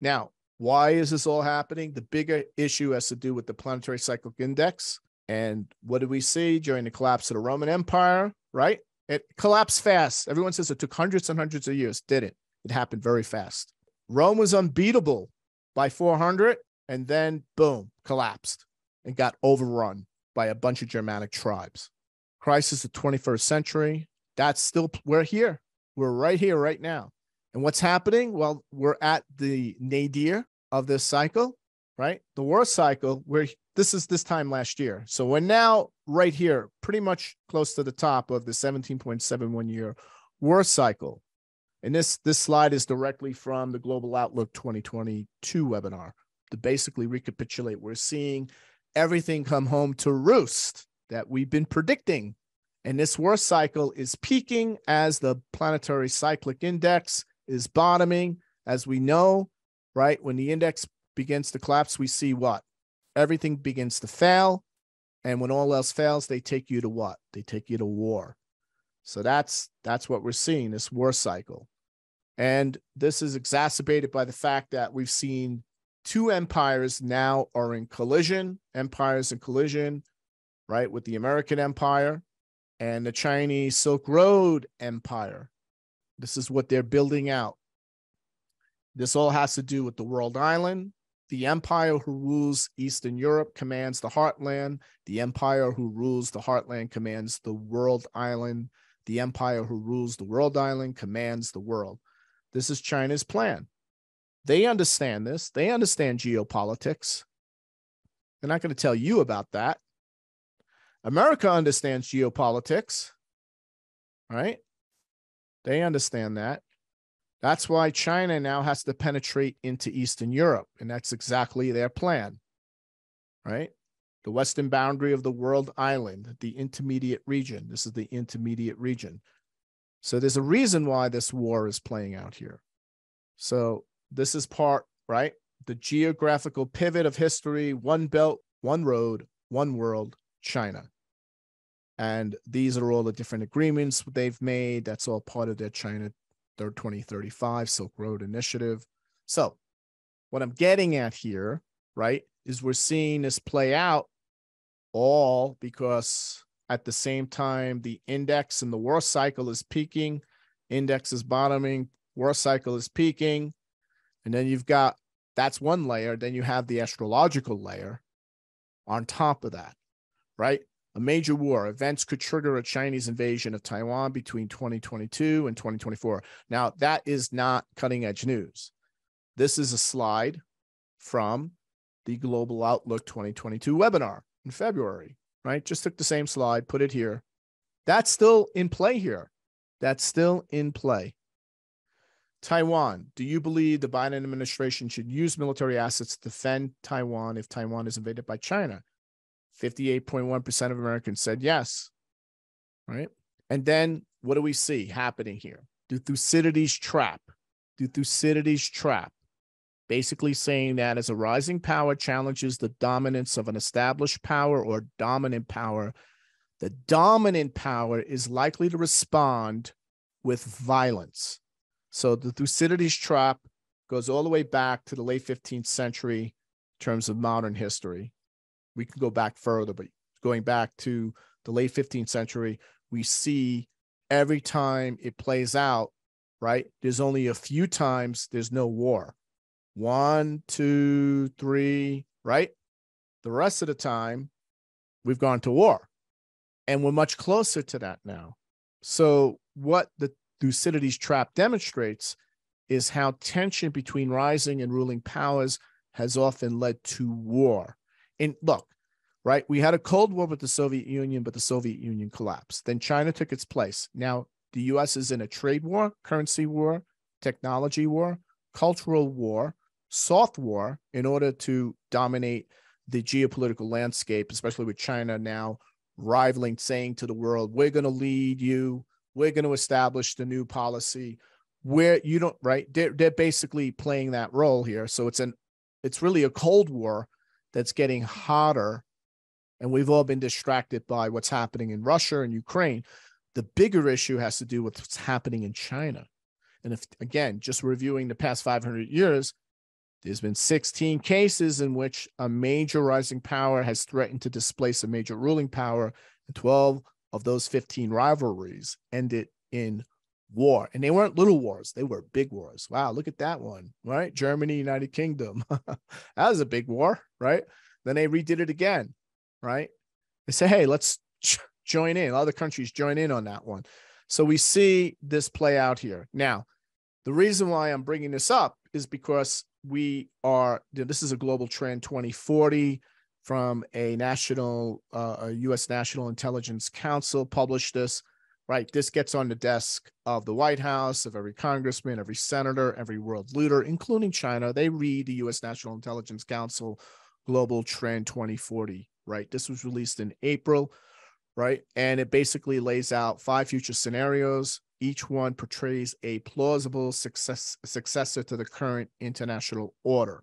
Now, why is this all happening? The bigger issue has to do with the planetary cyclic index. And what did we see during the collapse of the Roman Empire, right? It collapsed fast. Everyone says it took hundreds and hundreds of years. Didn't. It happened very fast. Rome was unbeatable by 400, and then, boom, collapsed and got overrun by a bunch of Germanic tribes. Crisis of the 21st century. That's still, we're here. We're right here, right now. And what's happening? Well, we're at the nadir of this cycle, right? The war cycle, where this is this time last year. So we're now right here, pretty much close to the top of the 17.71 year war cycle. And this slide is directly from the Global Outlook 2022 webinar to basically recapitulate. We're seeing everything come home to roost that we've been predicting. And this war cycle is peaking as the planetary cyclic index is bottoming. As we know, right, when the index begins to collapse, we see what? Everything begins to fail. And when all else fails, they take you to what? They take you to war. So that's what we're seeing, this war cycle. And this is exacerbated by the fact that we've seen two empires now are in collision, empires in collision, right, with the American Empire and the Chinese Silk Road Empire. This is what they're building out. This all has to do with the world island. The empire who rules Eastern Europe commands the heartland. The empire who rules the heartland commands the world island. The empire who rules the world island commands the world. This is China's plan. They understand this. They understand geopolitics. They're not going to tell you about that. America understands geopolitics, right? They understand that. That's why China now has to penetrate into Eastern Europe, and that's exactly their plan, right? The western boundary of the world island, the intermediate region. This is the intermediate region. So there's a reason why this war is playing out here. So this is part, right? The geographical pivot of history, one belt, one road, one world, China. And these are all the different agreements they've made. That's all part of their China 2035 Silk Road Initiative. So what I'm getting at here, right, is we're seeing this play out all because at the same time, the index and the war cycle is peaking, index is bottoming, war cycle is peaking. And then you've got, that's one layer. Then you have the astrological layer on top of that, right? A major war. Events could trigger a Chinese invasion of Taiwan between 2022 and 2024. Now, that is not cutting edge news. This is a slide from the Global Outlook 2022 webinar in February, right? Just took the same slide, put it here. That's still in play here. That's still in play. Taiwan. Do you believe the Biden administration should use military assets to defend Taiwan if Taiwan is invaded by China? 58.1% of Americans said yes, right? And then what do we see happening here? The Thucydides trap. The Thucydides trap. Basically saying that as a rising power challenges the dominance of an established power or dominant power, the dominant power is likely to respond with violence. So the Thucydides trap goes all the way back to the late 15th century in terms of modern history. We can go back further, but going back to the late 15th century, we see every time it plays out, right? There's only a few times there's no war. 1, 2, 3, right? The rest of the time, we've gone to war. And we're much closer to that now. So what the Thucydides trap demonstrates is how tension between rising and ruling powers has often led to war. And look, right, we had a Cold War with the Soviet Union, but the Soviet Union collapsed. Then China took its place. Now, the U.S. is in a trade war, currency war, technology war, cultural war, soft war in order to dominate the geopolitical landscape, especially with China now rivaling, saying to the world, we're going to lead you. We're going to establish the new policy where you don't, right? They're basically playing that role here. So it's really a Cold War that's getting hotter. And we've all been distracted by what's happening in Russia and Ukraine. The bigger issue has to do with what's happening in China. And if, again, just reviewing the past 500 years, There's been 16 cases in which a major rising power has threatened to displace a major ruling power, and 12 of those 15 rivalries ended in war. And they weren't little wars, they were big wars. Wow, look at that one, right? Germany, United Kingdom. That was a big war, right? Then they redid it again, right? They say, hey, let's join in. Other countries join in on that one. So we see this play out here. Now, the reason why I'm bringing this up is because this is a global trend 2040 from a U.S. National Intelligence Council published this, right? This gets on the desk of the White House, of every congressman, every senator, every world leader, including China. They read the U.S. National Intelligence Council Global Trend 2040, right? This was released in April, right? And it basically lays out 5 future scenarios. Each one portrays a plausible successor to the current international order,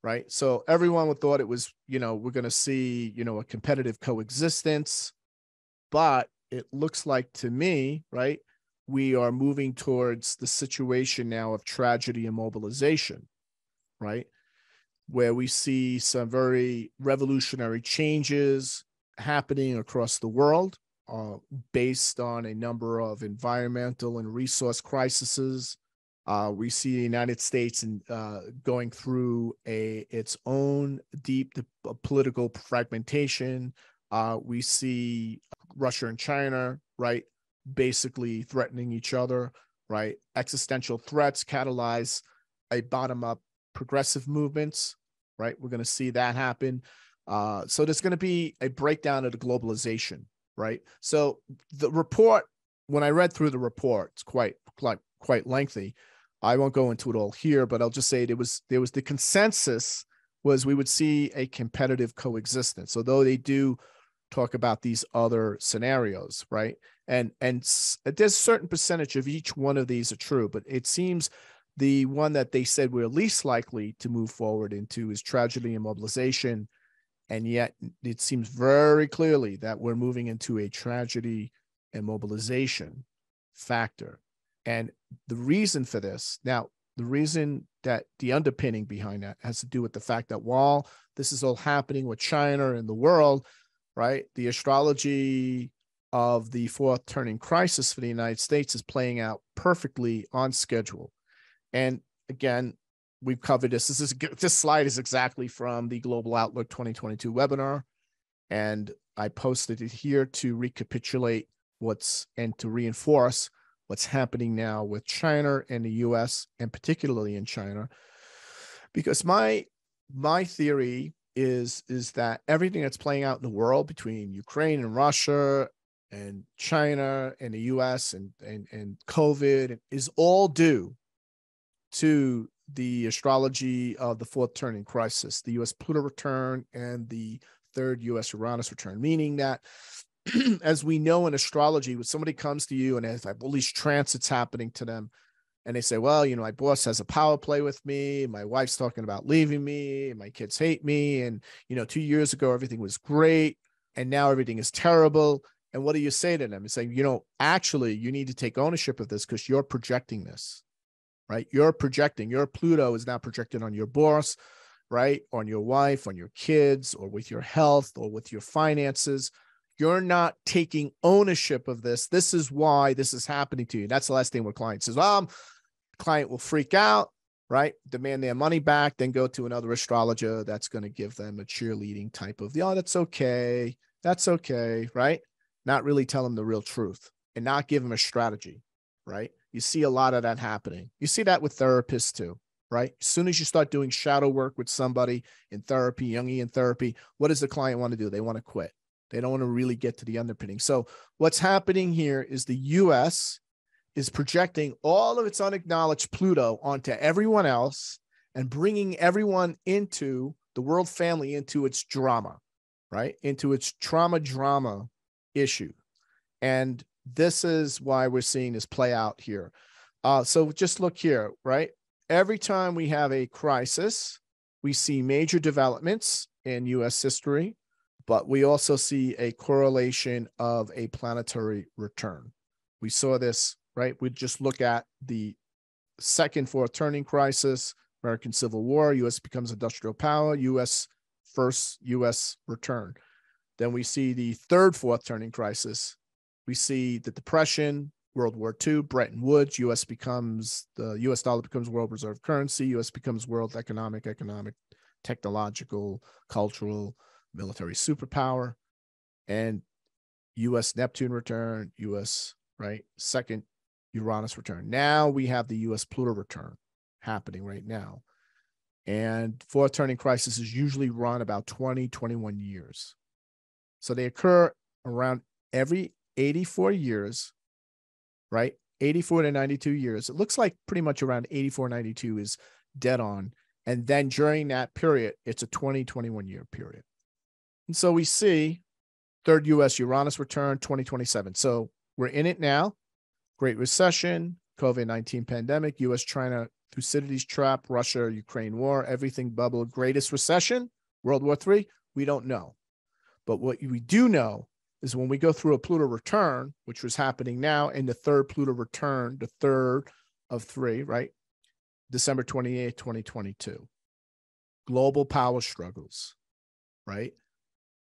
right? So everyone thought it was, we're going to see, a competitive coexistence, but it looks like to me, right, we are moving towards the situation now of tragedy and mobilization, right, where we see some very revolutionary changes happening across the world, based on a number of environmental and resource crises. We see the United States going through its own deep political fragmentation. We see Russia and China, right, basically threatening each other, right? Existential threats catalyze a bottom-up progressive movements, right? We're going to see that happen. So there's going to be a breakdown of the globalization, right? So the report, when I read through the report, it's quite lengthy. I won't go into it all here, but I'll just say there was the consensus was we would see a competitive coexistence. So though they do talk about these other scenarios, right? And there's a certain percentage of each one of these are true, but it seems the one that they said we're least likely to move forward into is tragedy and mobilization. And yet it seems very clearly that we're moving into a tragedy and mobilization factor. And the reason for this, now, the reason that the underpinning behind that has to do with the fact that while this is all happening with China and the world, right, the astrology of the fourth turning crisis for the United States is playing out perfectly on schedule. And again, we've covered this. This slide is exactly from the Global Outlook 2022 webinar. And I posted it here to recapitulate and to reinforce what's happening now with China and the US, and particularly in China. Because my theory is that everything that's playing out in the world between Ukraine and Russia and China and the US and COVID is all due to the astrology of the fourth turning crisis, the US Pluto return and the third US Uranus return, meaning that as we know in astrology, when somebody comes to you and has all these transits happening to them, and they say, well, my boss has a power play with me, my wife's talking about leaving me, my kids hate me, and 2 years ago everything was great, and now everything is terrible. And what do you say to them? It's saying, actually, you need to take ownership of this because you're projecting this, right? You're projecting. Your Pluto is now projected on your boss, right? On your wife, on your kids, or with your health, or with your finances. You're not taking ownership of this. This is why this is happening to you. That's the last thing where client says, well, client will freak out, right? Demand their money back, then go to another astrologer that's going to give them a cheerleading type of, that's okay. That's okay, right? Not really tell them the real truth and not give them a strategy, right? You see a lot of that happening. You see that with therapists too, right? As soon as you start doing shadow work with somebody in therapy, Jungian therapy, what does the client want to do? They want to quit. They don't want to really get to the underpinning. So what's happening here is the U.S. is projecting all of its unacknowledged Pluto onto everyone else and bringing everyone into the world family into its drama, right? Into its trauma issue. And this is why we're seeing this play out here. So just look here, right? Every time we have a crisis, we see major developments in U.S. history, but we also see a correlation of a planetary return. We saw this, right? We just look at the second fourth turning crisis, American Civil War, U.S. becomes industrial power, U.S. return. Then we see the third fourth turning crisis. We see the Depression, World War II, Bretton Woods, the U.S. dollar becomes world reserve currency, U.S. becomes world economic, technological, cultural, military superpower, and U.S. Neptune return, U.S. second Uranus return. Now we have the U.S. Pluto return happening right now. And fourth turning crises usually run about 20, 21 years. So they occur around every 84 years, right? 84 to 92 years. It looks like pretty much around 84, 92 is dead on. And then during that period, it's a 20, 21 year period. And so we see third U.S. Uranus return 2027. So we're in it now. Great Recession, COVID-19 pandemic, U.S. China Thucydides trap, Russia Ukraine war, everything bubble, greatest recession, World War III. We don't know. But what we do know is when we go through a Pluto return, which was happening now, in the third Pluto return, the third of three, right? December 28, 2022. Global power struggles, right?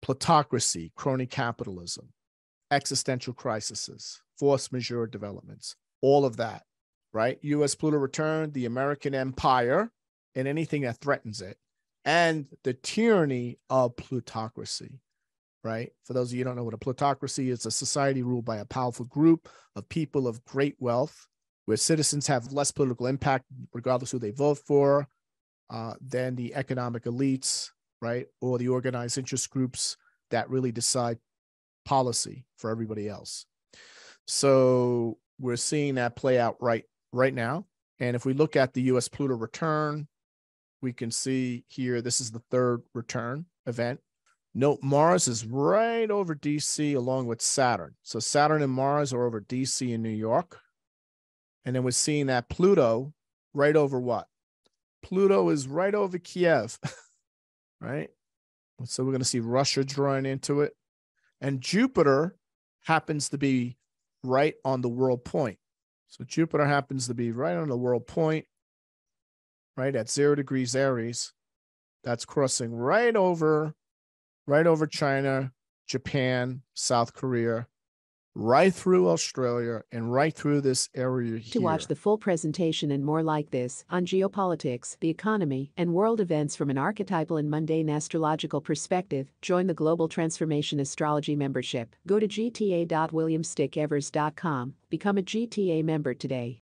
Plutocracy, crony capitalism, existential crises, force majeure developments, all of that, right? U.S. Pluto return, the American empire, and anything that threatens it, and the tyranny of plutocracy, right? For those of you who don't know what a plutocracy is, a society ruled by a powerful group of people of great wealth, where citizens have less political impact, regardless who they vote for, than the economic elites, right? Or the organized interest groups that really decide policy for everybody else. So we're seeing that play out right now. And if we look at the U.S. Pluto return, we can see here, this is the third return event. Note Mars is right over DC along with Saturn. So Saturn and Mars are over DC and New York. And then we're seeing that Pluto right over what? Pluto is right over Kiev, right? So we're going to see Russia drawing into it. And Jupiter happens to be right on the world point. So Jupiter happens to be right on the world point, right at 0 degrees Aries. That's crossing right over China, Japan, South Korea, right through Australia, and right through this area here. To watch the full presentation and more like this on geopolitics, the economy, and world events from an archetypal and mundane astrological perspective, join the Global Transformation Astrology membership. Go to gta.williamstickevers.com. Become a GTA member today.